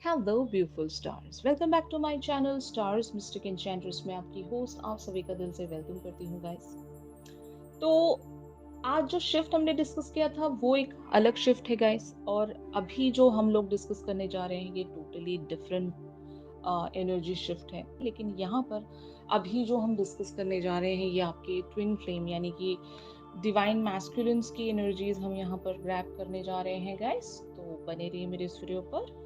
Hello beautiful stars, welcome back to my channel stars mystic enchantress में आपकी host आप सभी का दिल से वेलकम करती हूँ गाइस। तो आज जो शिफ्ट हमने डिस्कस किया था वो एक अलग शिफ्ट है गाइस, और अभी जो हम लोग डिस्कस करने जा रहे हैं ये टोटली डिफरेंट एनर्जी शिफ्ट है। लेकिन यहाँ पर अभी जो हम डिस्कस करने जा रहे हैं ये आपके ट्विन फ्लेम यानी कि डिवाइन मैस्कुलिन्स की एनर्जीज हम यहाँ पर ग्रैब करने जा रहे हैं गाइस। तो बने रहिए मेरे इस वीडियो पर।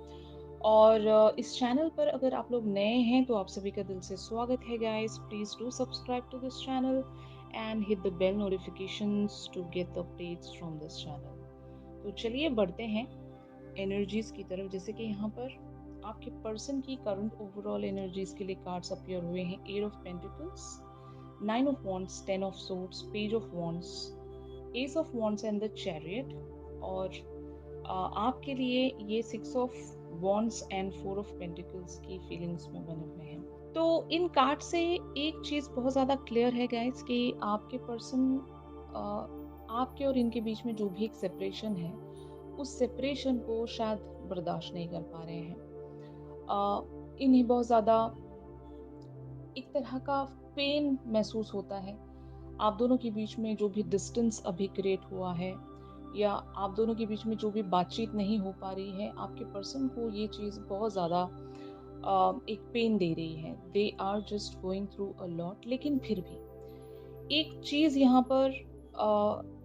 और इस चैनल पर अगर आप लोग नए हैं तो आप सभी का दिल से स्वागत है guys. Please do subscribe to this channel and hit the bell notifications to get the updates from this channel. तो चलिए बढ़ते हैं एनर्जीज की तरफ। जैसे कि यहाँ पर आपके पर्सन की करंट ओवरऑल एनर्जीज के लिए कार्ड्स अपीयर हुए हैं। Eight of pentacles, nine of wands, ten of swords, page of wands, ace of wands and the chariot. और आपके लिए ये six of wands and four of pentacles की फीलिंग्स में बने हुए हैं। तो इन कार्ड से एक चीज बहुत ज्यादा क्लियर है गाइस कि आपके पर्सन आपके और इनके बीच में जो भी एक सेपरेशन है उस सेपरेशन को शायद बर्दाश्त नहीं कर पा रहे हैं। इन्हें बहुत ज्यादा एक तरह का पेन महसूस होता है। आप दोनों के बीच में जो भी डिस्टेंस अभी क्रिएट हुआ है या आप दोनों के बीच में जो भी बातचीत नहीं हो पा रही है, आपके पर्सन को ये चीज़ बहुत ज़्यादा एक पेन दे रही है। They are just going through a lot. लेकिन फिर भी एक चीज़ यहाँ पर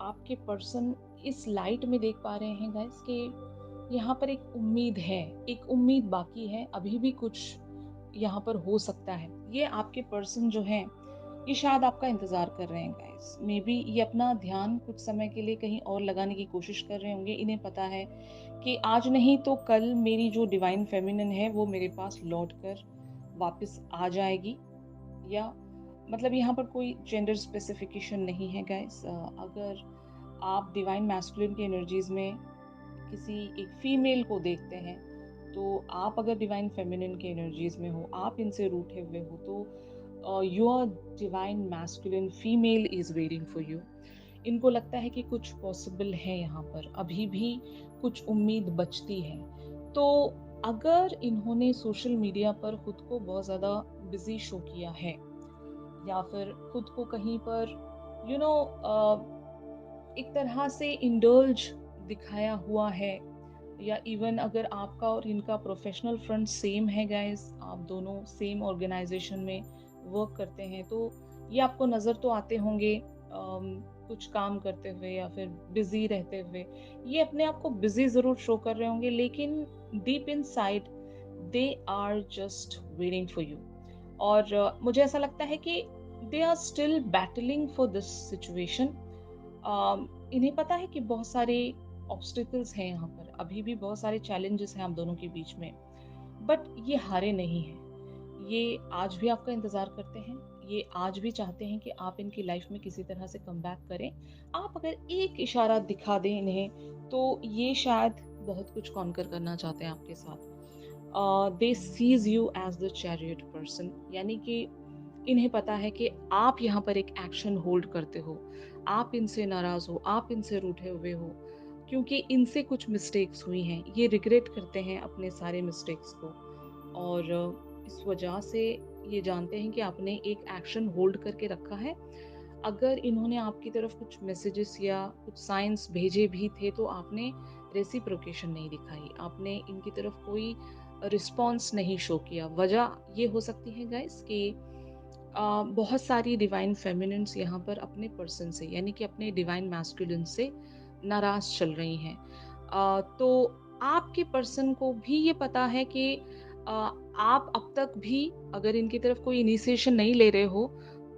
आपके पर्सन इस लाइट में देख पा रहे हैं गाइस कि यहाँ पर एक उम्मीद है, एक उम्मीद बाकी है, अभी भी कुछ यहाँ पर हो सकता है। ये आपके पर्सन जो है ये शायद आपका इंतजार कर रहे हैं गाइस। मे बी ये अपना ध्यान कुछ समय के लिए कहीं और लगाने की कोशिश कर रहे होंगे। इन्हें पता है कि आज नहीं तो कल मेरी जो डिवाइन फेमिनिन है वो मेरे पास लौट कर वापस आ जाएगी। या मतलब यहाँ पर कोई जेंडर स्पेसिफिकेशन नहीं है गाइस। अगर आप डिवाइन मैस्कुलिन की एनर्जीज में किसी एक फीमेल को देखते हैं तो आप अगर डिवाइन फेमिनिन के एनर्जीज में हो, आप इनसे रूठे हुए हो, तो your divine masculine female is waiting for you. इनको लगता है कि कुछ पॉसिबल है, यहाँ पर अभी भी कुछ उम्मीद बचती है। तो अगर इन्होंने सोशल मीडिया पर खुद को बहुत ज़्यादा बिजी शो किया है या फिर खुद को कहीं पर यू you नो एक तरह से इंडल्ज दिखाया हुआ है, या इवन अगर आपका और इनका प्रोफेशनल फ्रंट सेम है गाइस, आप दोनों सेम ऑर्गेनाइजेशन में वर्क करते हैं, तो ये आपको नज़र तो आते होंगे कुछ काम करते हुए या फिर बिजी रहते हुए। ये अपने आप को बिजी ज़रूर शो कर रहे होंगे, लेकिन deep inside they are just waiting for you. और मुझे ऐसा लगता है कि they are still battling for this situation. इन्हें पता है कि बहुत सारे ऑब्स्टिकल्स हैं यहाँ पर, अभी भी बहुत सारे चैलेंजेस हैं आप दोनों के बीच में, बट ये हारे नहीं हैं। ये आज भी आपका इंतज़ार करते हैं। ये आज भी चाहते हैं कि आप इनकी लाइफ में किसी तरह से कम बैक करें। आप अगर एक इशारा दिखा दें इन्हें तो ये शायद बहुत कुछ कॉन्कर करना चाहते हैं आपके साथ। They see you as the chariot person, यानी कि इन्हें पता है कि आप यहाँ पर एक एक्शन होल्ड करते हो, आप इनसे नाराज हो, आप इनसे रूठे हुए हो, क्योंकि इनसे कुछ मिस्टेक्स हुई हैं। ये रिग्रेट करते हैं अपने सारे मिस्टेक्स को, और इस वजह से ये जानते हैं कि आपने एक एक्शन होल्ड करके रखा है। अगर इन्होंने आपकी तरफ कुछ मैसेजेस या कुछ साइंस भेजे भी थे तो आपने रेसिप्रोकेशन नहीं दिखाई, आपने इनकी तरफ कोई रिस्पॉन्स नहीं शो किया। वजह ये हो सकती है गाइस कि बहुत सारी डिवाइन फेमिनिन्स यहाँ पर अपने पर्सन से यानी कि अपने डिवाइन मैस्कुलिन से नाराज चल रही हैं। तो आपके पर्सन को भी ये पता है कि आप अब तक भी अगर इनकी तरफ कोई इनिशिएशन नहीं ले रहे हो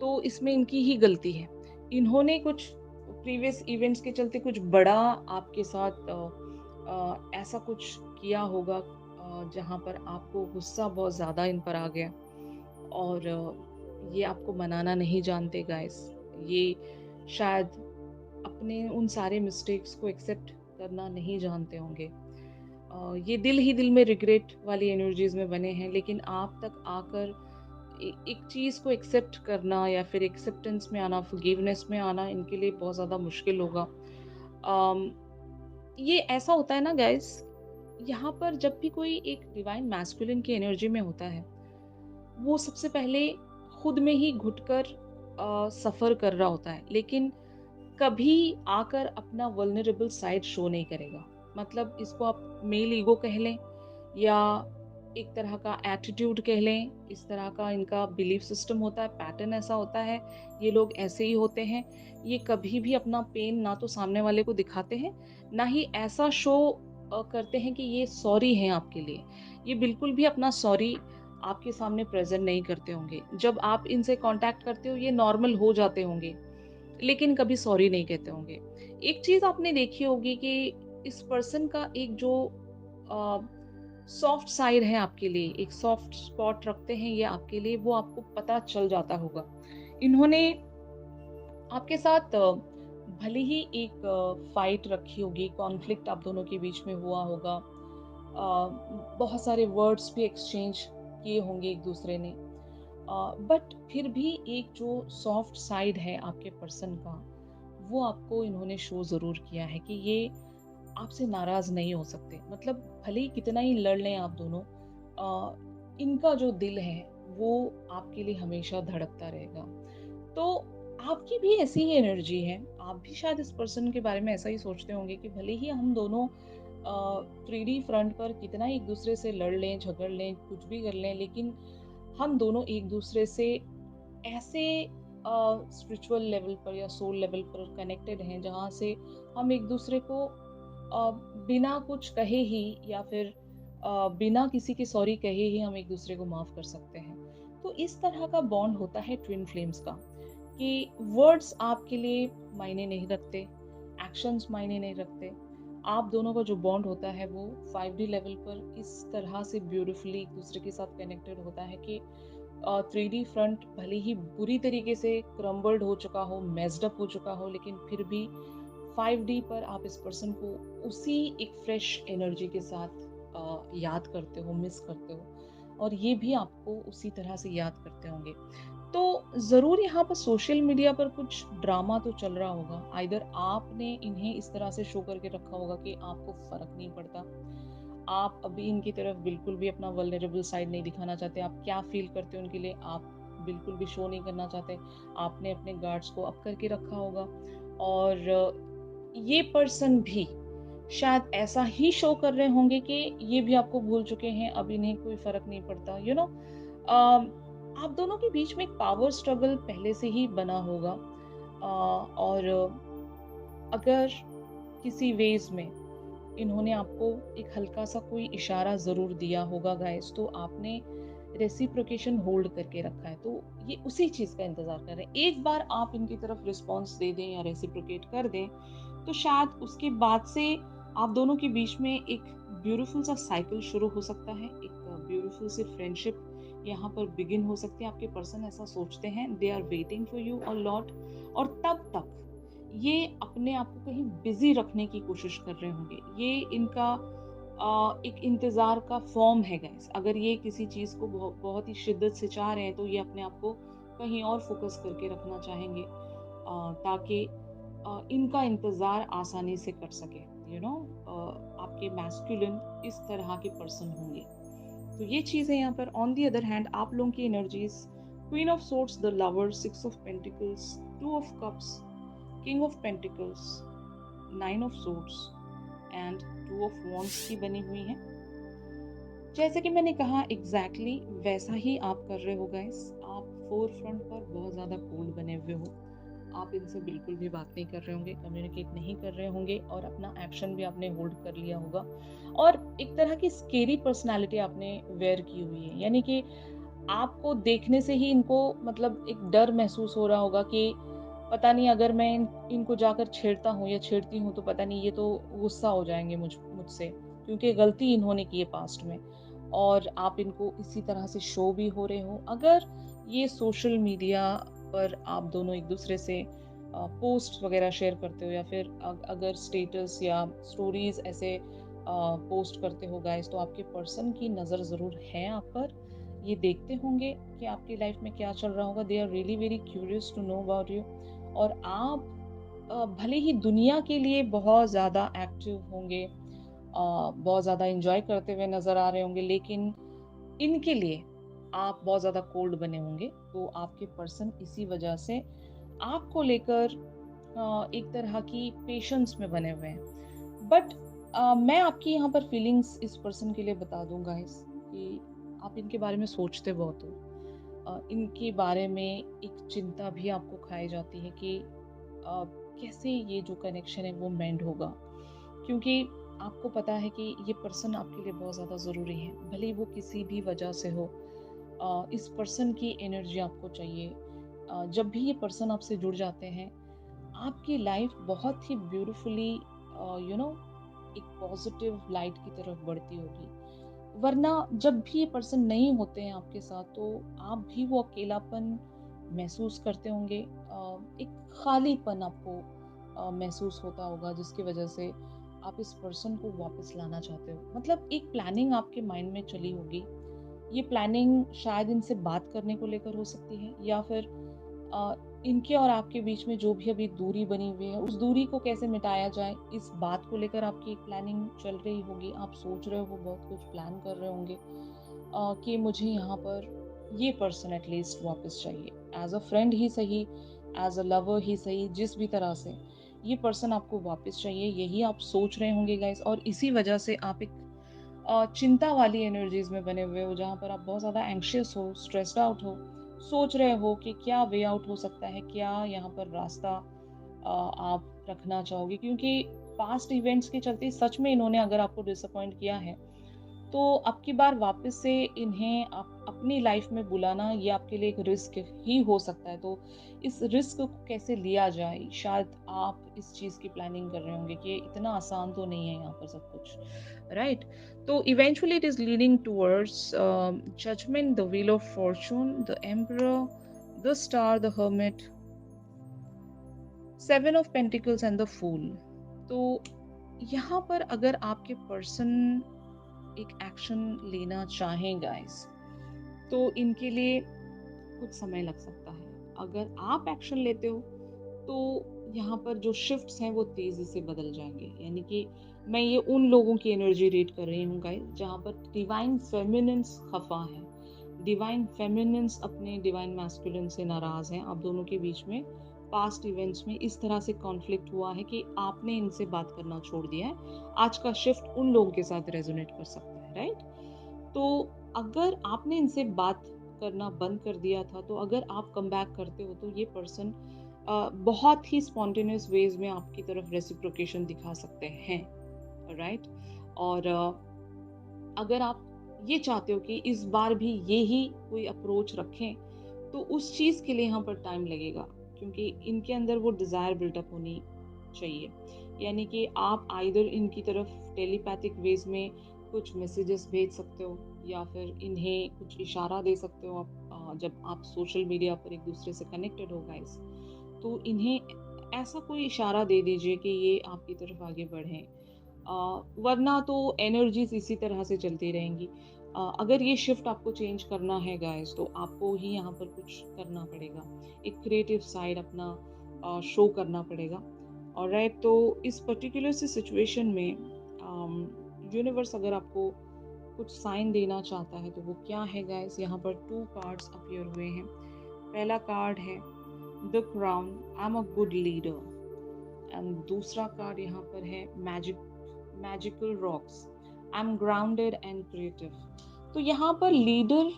तो इसमें इनकी ही गलती है। इन्होंने कुछ प्रीवियस इवेंट्स के चलते कुछ बड़ा आपके साथ ऐसा कुछ किया होगा जहाँ पर आपको गुस्सा बहुत ज़्यादा इन पर आ गया, और ये आपको मनाना नहीं जानते गाइस। ये शायद अपने उन सारे मिस्टेक्स को एक्सेप्ट करना नहीं जानते होंगे। ये दिल ही दिल में रिग्रेट वाली एनर्जीज में बने हैं, लेकिन आप तक आकर एक चीज़ को एक्सेप्ट करना या फिर एक्सेप्टेंस में आना, फॉरगिवनेस में आना इनके लिए बहुत ज़्यादा मुश्किल होगा। अम, ये ऐसा होता है ना गाइस, यहाँ पर जब भी कोई एक डिवाइन मैस्कुलिन की एनर्जी में होता है, वो सबसे पहले खुद में ही घुटकर सफ़र कर रहा होता है, लेकिन कभी आकर अपना वल्नरेबल साइड शो नहीं करेगा। मतलब इसको आप मेल ईगो कह लें या एक तरह का एटीट्यूड कह लें, इस तरह का इनका बिलीफ सिस्टम होता है, पैटर्न ऐसा होता है, ये लोग ऐसे ही होते हैं। ये कभी भी अपना पेन ना तो सामने वाले को दिखाते हैं, ना ही ऐसा शो करते हैं कि ये सॉरी हैं आपके लिए। ये बिल्कुल भी अपना सॉरी आपके सामने प्रेज़ेंट नहीं करते होंगे। जब आप इनसे कॉन्टैक्ट करते हो, ये नॉर्मल हो जाते होंगे, लेकिन कभी सॉरी नहीं कहते होंगे। एक चीज़ आपने देखी होगी कि इस पर्सन का एक जो अ, सॉफ्ट साइड है आपके लिए, एक सॉफ्ट स्पॉट रखते हैं ये आपके लिए, वो आपको पता चल जाता होगा। इन्होंने आपके साथ भले ही एक फाइट रखी होगी, कॉन्फ्लिक्ट आप दोनों के बीच में हुआ होगा। बहुत सारे वर्ड्स भी एक्सचेंज किए होंगे एक-दूसरे ने। बट फिर भी एक जो सॉफ्ट साइड है आपके पर्सन का, वो आपको इन्होंने शो ज़रूर किया है कि ये आपसे नाराज़ नहीं हो सकते। मतलब भले ही कितना ही लड़ लें आप दोनों, इनका जो दिल है, वो आपके लिए हमेशा धड़कता रहेगा। तो आपकी भी ऐसी ही एनर्जी है। आप भी शायद इस पर्सन के बारे में ऐसा ही सोचते होंगे कि भले ही हम दोनों 3D फ्रंट पर कितना ही एक-दूसरे से लड़ लें, झगड़ लें, कुछ भी कर लें, लेकिन हम दोनों एक-दूसरे से ऐसे स्पिरिचुअल लेवल पर या सोल लेवल पर कनेक्टेड हैं, जहाँ से हम एक-दूसरे को बिना कुछ कहे ही या फिर बिना किसी की सॉरी कहे ही हम एक-दूसरे को माफ़ कर सकते हैं। तो इस तरह का बॉन्ड होता है ट्विन फ्लेम्स का, कि वर्ड्स आपके लिए मायने नहीं रखते, एक्शंस मायने नहीं रखते। आप दोनों का जो बॉन्ड होता है वो 5D लेवल पर इस तरह से ब्यूटीफुली एक-दूसरे के साथ कनेक्टेड होता है कि 3D फ्रंट भले ही बुरी तरीके से क्रम्बल्ड हो चुका हो, मेस्ड अप हो चुका हो, लेकिन फिर भी 5D पर आप इस पर्सन को उसी एक फ्रेश एनर्जी के साथ याद करते हो, मिस करते हो और ये भी आपको उसी तरह से याद करते होंगे। तो ज़रूर यहाँ पर सोशल मीडिया पर कुछ ड्रामा तो चल रहा होगा। आइदर आपने इन्हें इस तरह से शो करके रखा होगा कि आपको फ़र्क नहीं पड़ता। आप अभी इनकी तरफ बिल्कुल भी अपना वल्नरेबल साइड नहीं दिखाना चाहते। आप क्या फ़ील करते हो उनके लिए, आप बिल्कुल भी शो नहीं करना चाहते। आपने अपने गार्ड्स को अप करके रखा होगा और ये पर्सन भी शायद ऐसा ही शो कर रहे होंगे कि ये भी आपको भूल चुके हैं, अब इन्हें कोई फ़र्क नहीं पड़ता, आप दोनों के बीच में एक पावर स्ट्रगल पहले से ही बना होगा। और अगर किसी वेज़ में इन्होंने आपको एक हल्का-सा कोई इशारा ज़रूर दिया होगा गाइस, तो आपने रेसिप्रोकेशन होल्ड करके रखा है, तो ये उसी चीज़ का इंतज़ार कर रहे हैं। एक बार आप इनकी तरफ रिस्पॉन्स दे दें या रेसिप्रोकेट कर दें, तो शायद उसके बाद से आप दोनों के बीच में एक ब्यूटीफुल सा साइकिल शुरू हो सकता है, एक ब्यूटीफुल सी फ्रेंडशिप यहाँ पर बिगिन हो सकती है। आपके पर्सन ऐसा सोचते हैं, they are waiting for you a lot और तब तक ये अपने आप को कहीं बिज़ी रखने की कोशिश कर रहे होंगे। ये इनका एक इंतज़ार का फ़ॉर्म है गाइस। अगर ये किसी चीज़ को बहुत ही शिद्दत से चाह रहे हैं, तो ये अपने आप को कहीं और फ़ोकस करके रखना चाहेंगे, ताकि इनका इंतज़ार आसानी से कर सके। आपके मैस्कुलिन इस तरह के पर्सन होंगे। तो ये चीज़ है यहाँ पर। ऑन द अदर हैंड आप लोगों की energies queen of swords, the lover, 6 of pentacles, 2 of cups, king of pentacles, 9 of swords and 2 of wands की बनी हुई है। जैसे कि मैंने कहा एग्जैक्टली वैसा ही आप कर रहे हो गाइस। आप फोर फ्रंट पर बहुत ज़्यादा कोल्ड बने हुए हो। आप इनसे बिल्कुल भी बात नहीं कर रहे होंगे, कम्युनिकेट नहीं कर रहे होंगे और अपना एक्शन भी आपने होल्ड कर लिया होगा और एक तरह की स्केरी पर्सनालिटी आपने वेयर की हुई है। यानी कि आपको देखने से ही इनको मतलब एक डर महसूस हो रहा होगा कि पता नहीं अगर मैं इनको जाकर छेड़ता हूँ या छेड़ती हूँ तो पता नहीं ये तो गुस्सा हो जाएँगे मुझसे, क्योंकि गलती इन्होंने की है पास्ट में और आप इनको इसी तरह से शो भी हो रहे हो। अगर ये सोशल मीडिया पर आप दोनों एक-दूसरे से पोस्ट वगैरह शेयर करते हो या फिर अगर स्टेटस या स्टोरीज़ ऐसे पोस्ट करते हो गाइस, तो आपके पर्सन की नज़र ज़रूर है आप पर। ये देखते होंगे कि आपकी लाइफ में क्या चल रहा होगा। They are really very curious to know about you और आप भले ही दुनिया के लिए बहुत ज़्यादा एक्टिव होंगे, बहुत ज़्यादा एंजॉय करते हुए नज़र आ रहे होंगे, लेकिन इनके लिए आप बहुत ज़्यादा कोल्ड बने होंगे। तो आपके पर्सन इसी वजह से आपको लेकर एक तरह की पेशेंस में बने हुए हैं। बट मैं आपकी यहाँ पर फीलिंग्स इस पर्सन के लिए बता दूँ गाइस, कि आप इनके बारे में सोचते बहुत हो। इनके बारे में एक चिंता भी आपको खाई जाती है कि कैसे ये जो कनेक्शन है वो मेंड होगा, क्योंकि आपको पता है कि ये पर्सन आपके लिए बहुत ज़्यादा ज़रूरी है, भले ही वो किसी भी वजह से हो। इस पर्सन की एनर्जी आपको चाहिए। जब भी ये पर्सन आपसे जुड़ जाते हैं, आपकी लाइफ बहुत ही ब्यूटीफुली यू नो एक पॉजिटिव लाइट की तरफ बढ़ती होगी। वरना जब भी ये पर्सन नहीं होते हैं आपके साथ, तो आप भी वो अकेलापन महसूस करते होंगे। एक खालीपन आपको महसूस होता होगा, जिसकी वजह से आप इस पर्सन को वापस लाना चाहते हो। मतलब एक प्लानिंग आपके माइंड में चली होगी। ये प्लानिंग शायद इनसे बात करने को लेकर हो सकती है, या फिर अ, इनके और आपके बीच में जो भी अभी दूरी बनी हुई है, उस दूरी को कैसे मिटाया जाए, इस बात को लेकर आपकी एक प्लानिंग चल रही होगी। आप सोच रहे हो, बहुत कुछ प्लान कर रहे होंगे कि मुझे यहाँ पर ये पर्सन एटलीस्ट वापस चाहिए। एज अ फ्रेंड ही सही, एज अ लवर ही सही, जिस भी तरह से ये पर्सन आपको वापस चाहिए, यही आप सोच रहे होंगे गाइस। और इसी वजह से आप एक चिंता वाली एनर्जीज में बने हुए हो, जहाँ पर आप बहुत ज़्यादा एंग्शियस हो, स्ट्रेस्ड आउट हो, सोच रहे हो कि क्या वे आउट हो सकता है, क्या यहाँ पर रास्ता आप रखना चाहोगे, क्योंकि पास्ट इवेंट्स के चलते सच में इन्होंने अगर आपको डिसअपॉइंट किया है, तो अब की बार वापस से इन्हें अपनी लाइफ में बुलाना, ये आपके लिए एक रिस्क ही हो सकता है। तो इस रिस्क को कैसे लिया जाए, शायद आप इस चीज़ की प्लानिंग कर रहे होंगे कि इतना आसान तो नहीं है यहाँ पर सब कुछ, राइट? तो eventually it is leading towards judgement, the wheel of fortune, the emperor, the star, the hermit, seven of pentacles and the fool. तो यहाँ पर अगर आपके पर्सन एक एक्शन लेना चाहें गाइस, तो इनके लिए कुछ समय लग सकता है। अगर आप एक्शन लेते हो, तो यहाँ पर जो शिफ्ट्स हैं वो तेजी से बदल जाएंगे। यानी कि मैं ये उन लोगों की एनर्जी रीड कर रही हूँ गाइस, जहाँ पर डिवाइन फेमिनिन्स खफा है, डिवाइन फेमिनिन्स अपने डिवाइन मैस्कुलिन से नाराज हैं। आप दोनों के बीच में पास्ट इवेंट्स में इस तरह से कॉन्फ्लिक्ट हुआ है कि आपने इनसे बात करना छोड़ दिया है। आज का शिफ्ट उन लोगों के साथ रेजोनेट कर सकता है, राइट? तो अगर आपने इनसे बात करना बंद कर दिया था, तो अगर आप कम बैक करते हो, तो ये पर्सन बहुत ही स्पॉन्टेनियस वेज में आपकी तरफ रेसिप्रोकेशन दिखा सकते हैं, राइट? और अगर आप ये चाहते हो कि इस बार भी ये ही कोई अप्रोच रखें, तो उस चीज़ के लिए यहाँ पर टाइम लगेगा, क्योंकि इनके अंदर वो डिज़ायर बिल्टअप होनी चाहिए। यानी कि आप आइदर इनकी तरफ टेलीपैथिक वेज में कुछ मैसेजेस भेज सकते हो, या फिर इन्हें कुछ इशारा दे सकते हो। आप जब आप सोशल मीडिया पर एक दूसरे से कनेक्टेड हो गाइस, तो इन्हें ऐसा कोई इशारा दे दीजिए कि ये आपकी तरफ आगे बढ़ें। वरना तो एनर्जीज इसी तरह से चलती रहेंगी। अगर ये शिफ्ट आपको चेंज करना है गाइस, तो आपको ही यहाँ पर कुछ करना पड़ेगा, एक क्रिएटिव साइड अपना शो करना पड़ेगा। और राइट, तो इस पर्टिकुलर सी सिचुएशन में यूनिवर्स अगर आपको कुछ साइन देना चाहता है, तो वो क्या है गाइस? यहाँ पर 2 कार्ड्स अपीयर हुए हैं। पहला कार्ड है the crown, I am a good leader. And दूसरा कार्ड यहाँ पर है magical rocks, I am grounded and creative. तो यहाँ पर लीडर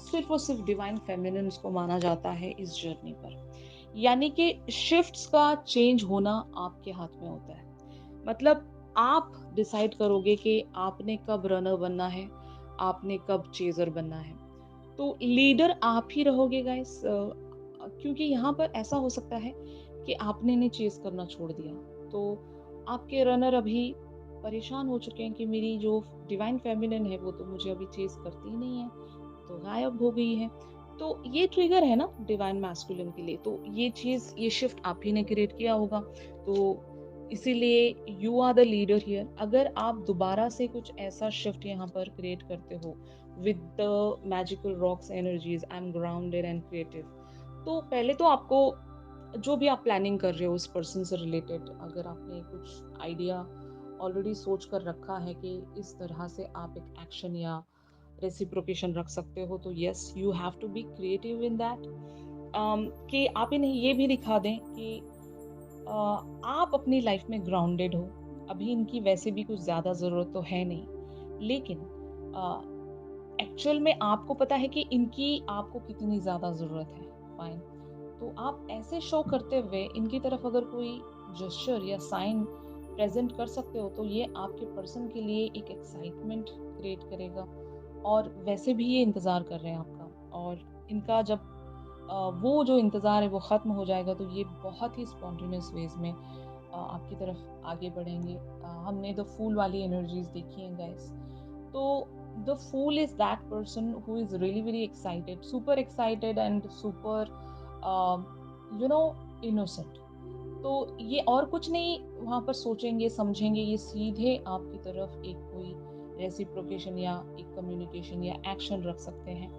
सिर्फ और सिर्फ डिवाइन फेमिनिन्स को माना जाता है इस जर्नी पर। यानी कि शिफ्ट्स का चेंज होना आपके हाथ में होता है। मतलब आप डिसाइड करोगे कि आपने कब रनर बनना है, आपने कब चेजर बनना है। तो लीडर आप ही रहोगे गाइस, क्योंकि यहाँ पर ऐसा हो सकता है कि आपने इन्हें चेज करना छोड़ दिया, तो आपके रनर अभी परेशान हो चुके हैं कि मेरी जो डिवाइन फेमिनिन है वो तो मुझे अभी चेज करती ही नहीं है, तो गायब हो गई है। तो ये ट्रिगर है ना डिवाइन मैस्कुलिन के लिए, तो ये चीज, ये शिफ्ट आप ही ने क्रिएट किया होगा। तो इसीलिए you are the leader here. अगर आप दोबारा से कुछ ऐसा शिफ्ट यहाँ पर क्रिएट करते हो with the magical rocks energies, I am grounded and creative, तो पहले तो आपको जो भी आप प्लानिंग कर रहे हो उस पर्सन से रिलेटेड, अगर आपने कुछ आइडिया ऑलरेडी सोच कर रखा है कि इस तरह से आप एक एक्शन या रेसिप्रोकेशन रख सकते हो, तो yes you have to be creative in that. कि आप इन्हें ये भी दिखा दें कि आप अपनी लाइफ में ग्राउंडेड हो। अभी इनकी वैसे भी कुछ ज़्यादा ज़रूरत तो है नहीं, लेकिन एक्चुअल में आपको पता है कि इनकी आपको कितनी ज़्यादा ज़रूरत है। फाइन, तो आप ऐसे शो करते हुए इनकी तरफ अगर कोई जेस्चर या साइन प्रेजेंट कर सकते हो, तो ये आपके पर्सन के लिए एक एक्साइटमेंट क्रिएट करेगा, और वैसे भी ये इंतज़ार कर रहे हैं आपका। और इनका जब वो जो इंतज़ार है वो ख़त्म हो जाएगा, तो ये बहुत ही स्पॉन्टेनियस वेज़ में आपकी तरफ आगे बढ़ेंगे। हमने द फूल वाली एनर्जीज़ देखी हैं गाइस। तो the fool is that person who is really very excited, super excited and super you know innocent. तो ये और कुछ नहीं वहाँ पर सोचेंगे समझेंगे, ये सीधे आपकी तरफ एक कोई रेसिप्रोकेशन या एक कम्युनिकेशन या एक्शन रख सकते हैं।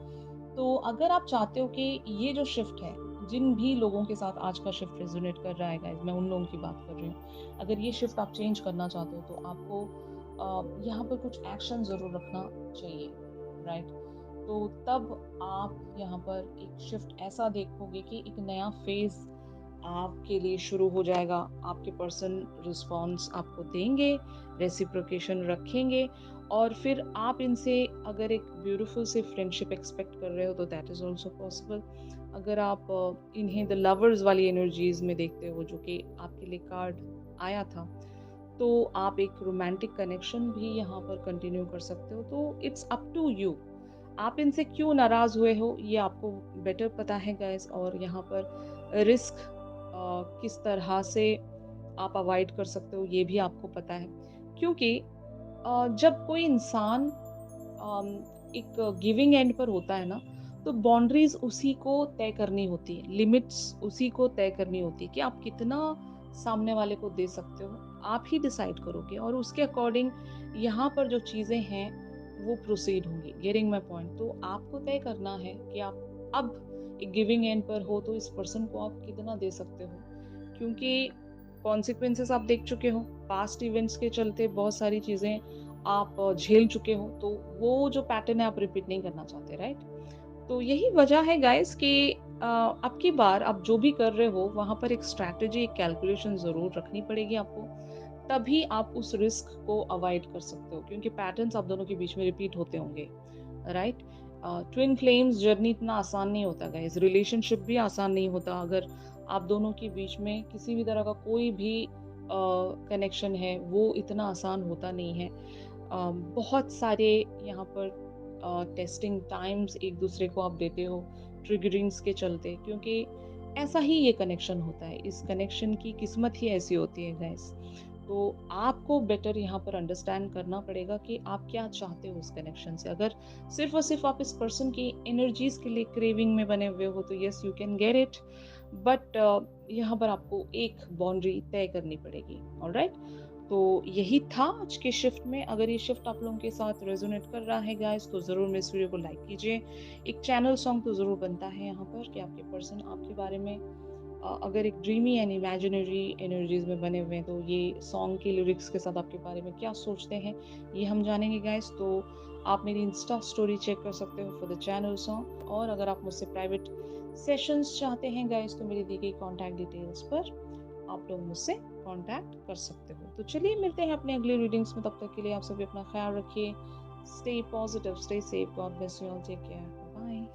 तो अगर आप चाहते हो कि ये जो शिफ्ट है, जिन भी लोगों के साथ आज का शिफ्ट रेजोनेट कर रहा है गाइस, मैं उन लोगों की बात कर रही हूँ। अगर ये शिफ्ट आप चेंज करना चाहते हो, तो आपको यहाँ पर कुछ एक्शन ज़रूर रखना चाहिए, राइट? तो तब आप यहाँ पर एक शिफ्ट ऐसा देखोगे कि एक नया फेज़ आपके लिए शुरू हो जाएगा। आपके पर्सन रिस्पॉन्स आपको देंगे, रेसिप्रोकेशन रखेंगे, और फिर आप इनसे अगर एक ब्यूटीफुल से फ्रेंडशिप एक्सपेक्ट कर रहे हो, तो दैट इज़ ऑल्सो पॉसिबल। अगर आप इन्हें द लवर्स वाली एनर्जीज में देखते हो, जो कि आपके लिए कार्ड आया था, तो आप एक रोमांटिक कनेक्शन भी यहाँ पर कंटिन्यू कर सकते हो। तो इट्स अप टू यू, आप इनसे क्यों नाराज हुए हो ये आपको बेटर पता है गाइस। और यहाँ पर रिस्क किस तरह से आप अवॉइड कर सकते हो ये भी आपको पता है। क्योंकि जब कोई इंसान एक गिविंग एंड पर होता है ना, तो बाउंड्रीज उसी को तय करनी होती है, लिमिट्स उसी को तय करनी होती है कि आप कितना सामने वाले को दे सकते हो। आप ही डिसाइड करोगे, और उसके अकॉर्डिंग यहाँ पर जो चीज़ें हैं वो प्रोसीड होंगी। Getting my point? तो आपको तय करना है कि आप अब एक गिविंग एंड पर हो, तो इस पर्सन को आप कितना दे सकते हो। क्योंकि कॉन्सिक्वेंसेस आप देख चुके हो, पास्ट इवेंट्स के चलते बहुत सारी चीज़ें आप झेल चुके हो, तो वो जो पैटर्न है आप रिपीट नहीं करना चाहते, राइट? तो यही वजह है गाइस कि अब की बार आप जो भी कर रहे हो, वहाँ पर एक स्ट्रैटेजी, एक कैलकुलेशन ज़रूर रखनी पड़ेगी आपको। तभी आप उस रिस्क को अवॉइड कर सकते हो, क्योंकि पैटर्न्स आप दोनों के बीच में रिपीट होते होंगे, राइट? ट्विन फ्लेम्स जर्नी इतना आसान नहीं होता गाइस, रिलेशनशिप भी आसान नहीं होता। अगर आप दोनों के बीच में किसी भी तरह का कोई भी कनेक्शन है, वो इतना आसान होता नहीं है। बहुत सारे यहाँ पर टेस्टिंग टाइम्स एक दूसरे को आप देते हो, ट्रिगरिंग्स के चलते, क्योंकि ऐसा ही ये कनेक्शन होता है। इस कनेक्शन की किस्मत ही ऐसी होती है गाइस। तो आपको बेटर यहाँ पर अंडरस्टैंड करना पड़ेगा कि आप क्या चाहते हो उस कनेक्शन से। अगर सिर्फ और सिर्फ आप इस पर्सन की एनर्जीज के लिए क्रेविंग में बने हुए हो, तो yes you can get it, but यहाँ पर आपको एक बाउंड्री तय करनी पड़ेगी। ऑलराइट? तो यही था आज के शिफ्ट में। अगर ये शिफ्ट आप लोगों के साथ रेजोनेट कर रहा है गाइस, तो ज़रूर मेरे इस वीडियो को लाइक कीजिए। एक चैनल सॉन्ग तो ज़रूर बनता है यहाँ पर कि आपके पर्सन आपके बारे में अगर एक ड्रीमी एंड इमेजिनरी एनर्जीज में बने हुए हैं, तो ये सॉन्ग के लिरिक्स के साथ आपके बारे में क्या सोचते हैं, ये हम जानेंगे गाइस। तो आप मेरी इंस्टा स्टोरी चेक कर सकते हो फॉर द चैनल सॉन्ग। और अगर आप मुझसे प्राइवेट सेशंस चाहते हैं गाइस, तो मेरी दी गई कॉन्टैक्ट डिटेल्स पर आप लोग मुझसे कांटेक्ट कर सकते हो। तो चलिए मिलते हैं अपने अगले रीडिंग्स में। तब तक के लिए आप सभी अपना ख्याल रखिए। Stay positive, stay safe, God bless you all, take care, bye.